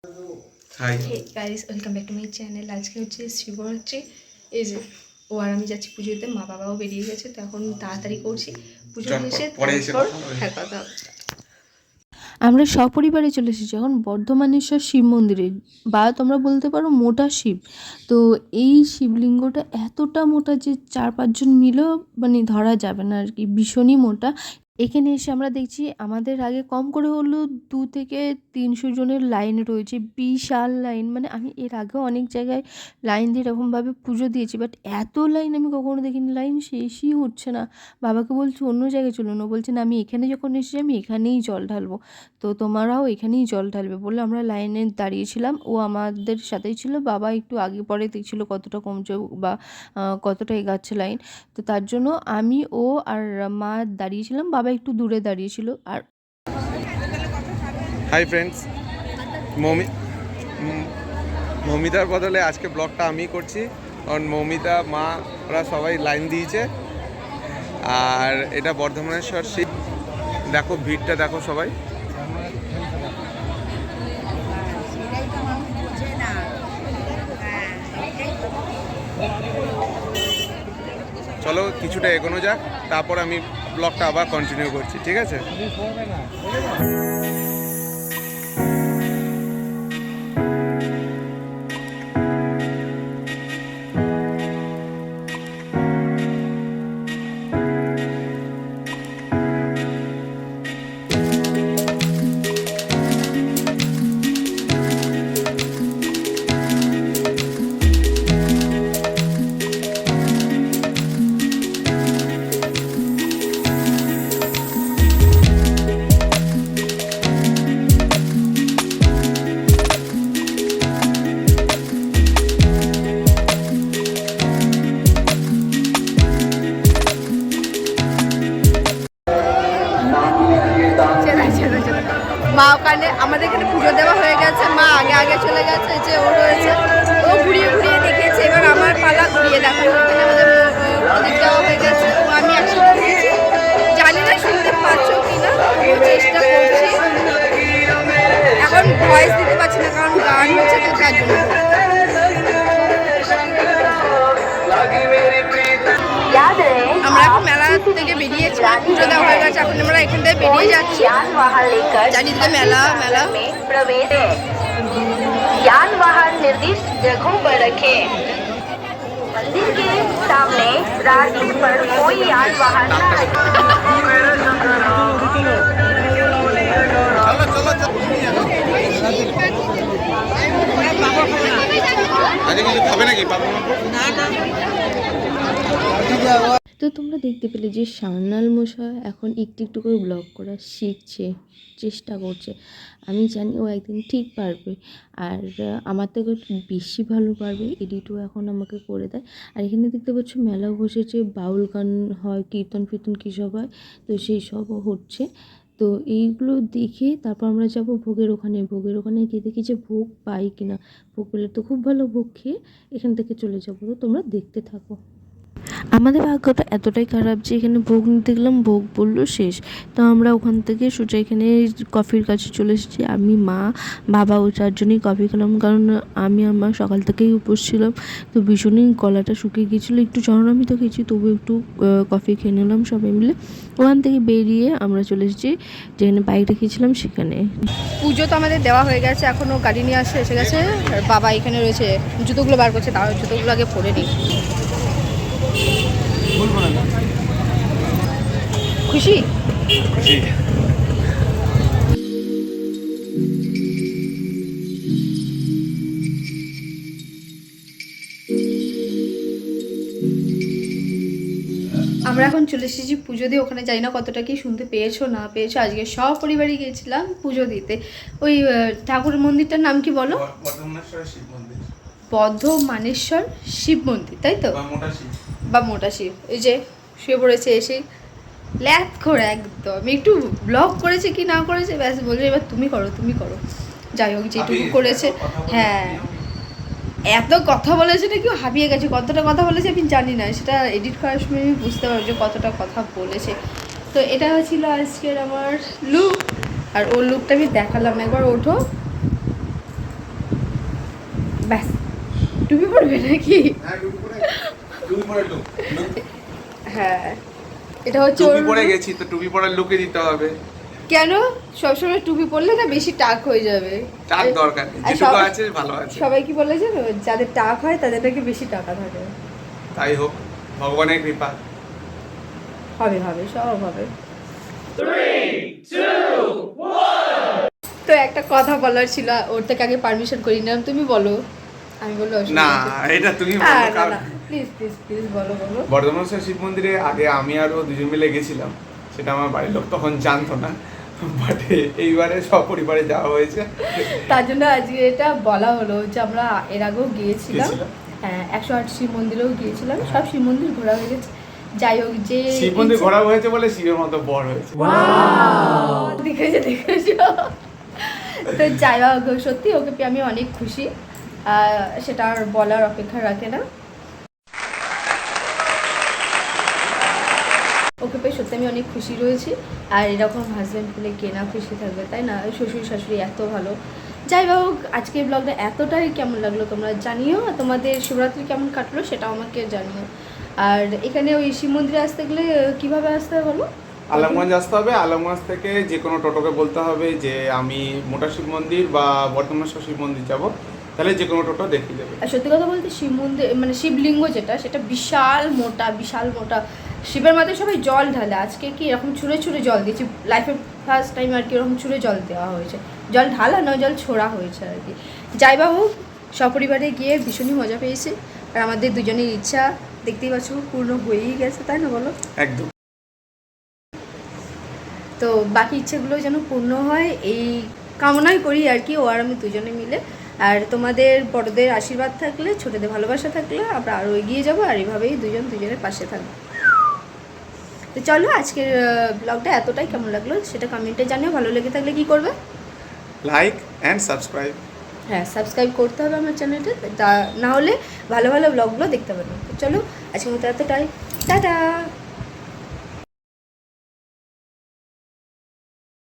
High hey guys, welcome back to my channel. আজকে হচ্ছে শিবরাত্রি। এই যে ও আর আমি যাচ্ছি পুজো দিতে, মা বাবাও বেরিয়ে গেছে, তো এখন তাড়াতাড়ি করছি পুজো দিয়ে এসে তারপর হ্যাঁ কথা হবে। আমরা সপরিবারে চলে এসেছি এখন বর্ধমানেশ্বর শিব মন্দিরে, বা তোমরা বলতে পারো মোটা শিব। তো এই শিবলিঙ্গটা এতটা মোটা যে 4-5 জন মিলেও মানে ধরা যাবে না আর কি, ভীষণই মোটা। এখানে এসে আমরা দেখছি আমাদের আগে কম করে হলেও 2 থেকে 300 জনের লাইন রয়েছে, বিশাল লাইন। মানে আমি এর আগেও অনেক জায়গায় লাইন দিয়ে এরকমভাবে পুজো দিয়েছি, বাট এত লাইন আমি কখনো দেখিনি। লাইন শেষই হচ্ছে না। বাবাকে বলছি অন্য জায়গায় চলুন, ও বলছে না আমি এখানে যখন এসেছি আমি এখানেই জল ঢালবো, তো তোমরাও এখানেই জল ঢালবে বলে আমরা লাইনে দাঁড়িয়েছিলাম। ও আমাদের সাথেই ছিল, বাবা একটু আগে পরে দেখছিল কতটা কমছে বা কতটা এগাচ্ছে লাইন। তো তার জন্য আমি, ও আর মা দাঁড়িয়েছিলাম, বাবা একটু দূরে দাঁড়িয়েছিল। আর হাই ফ্রেন্ডস, মৌমিতার বদলে আজকে ব্লগটা আমি করছি, কারণ মৌমিতা মা ওরা সবাই লাইন দিয়েছে। আর এটা বর্ধমানেশ্বর শিব, দেখো ভিড়টা দেখো সবাই। চলো কিছুটা এগোনো যাক, তারপর আমি ব্লগটা আবার কন্টিনিউ করছি, ঠিক আছে? মা ওখানে আমাদের এখানে পুজো দেওয়া হয়ে গেছে, মা আগে আগে চলে গেছে, যে ও রয়েছে, ও ঘুরিয়ে ঘুরিয়ে দেখেছে। এবার আমার পালা ঘুরিয়ে দেখানো, আমাদের প্রদীপ দেওয়া হয়ে গেছে, ও আমি একসাথে ঘুরিয়েছি। জানি না শুনতে পাচ্ছ কিনা, চেষ্টা করছি। এখন ভয়েস দিতে পারছি না কারণ গান হচ্ছে, তো তার জন্য। আমরা এখন মেলা থেকে বেরিয়েছি, পুজো দেওয়া হয়ে গেছে, এখন আমরা এখান থেকে বেরিয়ে যাচ্ছি। চারিদিকে মেলা মেলা। यान वाहन निर्दिष्ट जगहों पर रखें। मंदिर के सामने रास्ते पर कोई यान वाहन न তো তোমরা দেখতে পেলে যে সান্যাল মশাই এখন একটু একটু করে ব্লগ করা শিখছে, চেষ্টা করছে। আমি জানি ও একদিন ঠিক পারবে, আর আমার থেকে বেশি ভালো পারবে। এডিটও এখন আমাকে করে দেয়। আর এখানে দেখতে পাচ্ছ মেলাও বসেছে, বাউল গান হয়, কীর্তন ফীর্তন কী সব হয়, তো সেই সবও হচ্ছে। তো এইগুলো দেখে তারপর আমরা যাব ভোগের ওখানে। ভোগের ওখানে গিয়ে দেখি যে ভোগ পাই কিনা, ভোগ পেলে তো খুব ভালো, ভোগ খেয়ে এখান থেকে চলে যাবো। তো তোমরা দেখতে থাকো। আমাদের ভাগ্যটা এতটাই খারাপ যে এখানে ভোগ নিতে গেলাম, ভোগ বললো শেষ। তো আমরা ওখান থেকে সোজা এখানে কফির কাছে চলে এসেছি। আমি, মা, বাবা ও 4 জনই কফি খেলাম, কারণ আমি আমার সকাল থেকেই উপোস ছিলাম, তো ভীষণই গলাটা শুকিয়ে গিয়েছিলো। একটু জলনামিত খেয়েছি, তবু একটু কফি খেয়ে নিলাম সবাই মিলে। ওখান থেকে বেরিয়ে আমরা চলে এসেছি যেখানে বাইক রেখেছিলাম সেখানে। পুজো তো আমাদের দেওয়া হয়ে গেছে, এখনও গাড়ি নিয়ে এসে গেছে। বাবা এখানে রয়েছে, জুতোগুলো বার করছে, তার জুতোগুলো আগে পরে নিই। খুশি খুশি। আমরা এখন চলে এসেছি পুজো দিয়ে ওখানে। জানি না কতটা কি শুনতে পেয়েছো না পেয়েছো। আজকে সব পরিবারই গিয়েছিলাম পুজো দিতে। ওই ঠাকুরের মন্দিরটার নাম কি বলো? বর্ধমানেশ্বর শিব মন্দির, তাই তো? বা মোটা শিব। এই যে শুয়ে পড়েছে এসে ল্যাথ করে একদম। আমি একটু ব্লগ করেছে কি না করেছে ব্যাস বলছে এবার তুমি করো তুমি করো। যাই হোক যেটুকু করেছে, হ্যাঁ এত কথা বলেছে না, কেউ হাবিয়ে গেছে। কতটা কথা বলেছে আমি জানি না, সেটা এডিট করার সময় আমি বুঝতে পারবো যে কতটা কথা বলেছে। তো এটা ছিল আজকের আমার লুক, আর ওর লুকটা আমি দেখালাম। একবার ওঠো, ব্যাস টুপি পরবে নাকি? হ্যাঁ এটা হচ্ছে টুপি ওর- পরে গেছি তো টুপি পরার লুকে দিতে হবে। কেন সবসময় টুপি পরলে না বেশি টাক হয়ে যাবে। টাক দরকার নেই, আর যেটুকু সব- আছে ভালো আছে। সবাই কি বলে জানো, যাদের টাক হয় তাদের নাকি বেশি টাকা থাকে। তাই হোক, ভগবানের কৃপা। হবে হবে সব হবে। তো একটা কথা বলার ছিল, ওর থেকে আগে পারমিশন করি নিলাম, তুমি বলো। আমি বললো না এটা তুমি বলো, কারণ প্লিজ প্লিজ প্লিজ বলো বলো। বর্ধমানেশ্বর শিব মন্দিরে আগে আমি আর ও দুজন মিলে গেছিলাম, সেটা আমার বাড়ির লোক তখন জানতো না, বাট এইবারে সপরিবারে যাওয়া হয়েছে। তার জন্য আজকে এটা বলা হলো যে আমরা এর আগেও গিয়েছিলাম। গেছিলাম। হ্যাঁ 108 শিব মন্দিরেও গিয়েছিলাম, সব শিব মন্দির ঘোরা হয়ে গেছে। যাই হোক যে শিব মন্দির ঘোরা হয়েছে বলে শিবের মতো বড় হয়েছে। দেখেছো দেখেছো। তো যাই হোক সত্যি ওকে পেয়ে আমি অনেক খুশি, সেটা আর বলার অপেক্ষা রাখে না। ওকে পেয়ে সত্যি আমি অনেক খুশি রয়েছি। আর এরকম হাজব্যান্ড পেলে কে না খুশি থাকবে, তাই না? শ্বশুর শাশুড়ি এত ভালো। যাই হোক আজকের ব্লগটা এতটাই কেমন লাগলো তোমরা জানিও, তোমাদের শিবরাত্রি কেমন কাটলো সেটাও আমাকে জানিও। আর এখানে ওই শিব মন্দিরে আসতে গেলে কীভাবে আসতে হবে বলো? আলমগঞ্জ আসতে হবে, আলমগঞ্জ থেকে যে কোনো টোটোকে বলতে হবে যে আমি মোটা শিব মন্দির বা বর্ধমানেশ্বর শিব মন্দির যাব, তাহলে যে কোনো টোটো দেখিয়ে দেবে। আর সত্যি কথা বলতে শিব মন্দির মানে শিবলিঙ্গ যেটা, সেটা বিশাল মোটা বিশাল মোটা। শিবের মাথায় সবাই জল ঢালে, আজকে কি এরকম ছুঁড়ে ছুঁড়ে জল দিয়েছি, লাইফের ফার্স্ট টাইম আর কি এরকম ছুঁড়ে জল দেওয়া হয়েছে। জল ঢালা নয়, জল ছোড়া হয়েছে আর কি। যাই বা হোক সপরিবারে গিয়ে ভীষণই মজা পেয়েছি। আর আমাদের দুজনের ইচ্ছা দেখতেই পাচ্ছ পূর্ণ হয়েই গেছে, তাই না বলো? একদম। তো বাকি ইচ্ছেগুলো যেন পূর্ণ হয় এই কামনাই করি আর কি, ও আর আমি দুজনে মিলে। আর তোমাদের বড়দের আশীর্বাদ থাকলে, ছোটদের ভালোবাসা থাকলে আমরা আরও এগিয়ে যাবো, আর এইভাবেই দুজন দুজনের পাশে থাকবো। তো চলো আজকের ব্লগটা এতটাই, কেমন লাগলো সেটা কমেন্টে জানিও। ভালো লেগে থাকলে কি করবে? Like and subscribe. হ্যাঁ সাবস্ক্রাইব করতে হবে আমার চ্যানেলটা, তা না হলে ভালো ভালো ব্লগগুলো দেখতে পারবে। তো চলো আজকের মতো এতটাই, টাটা।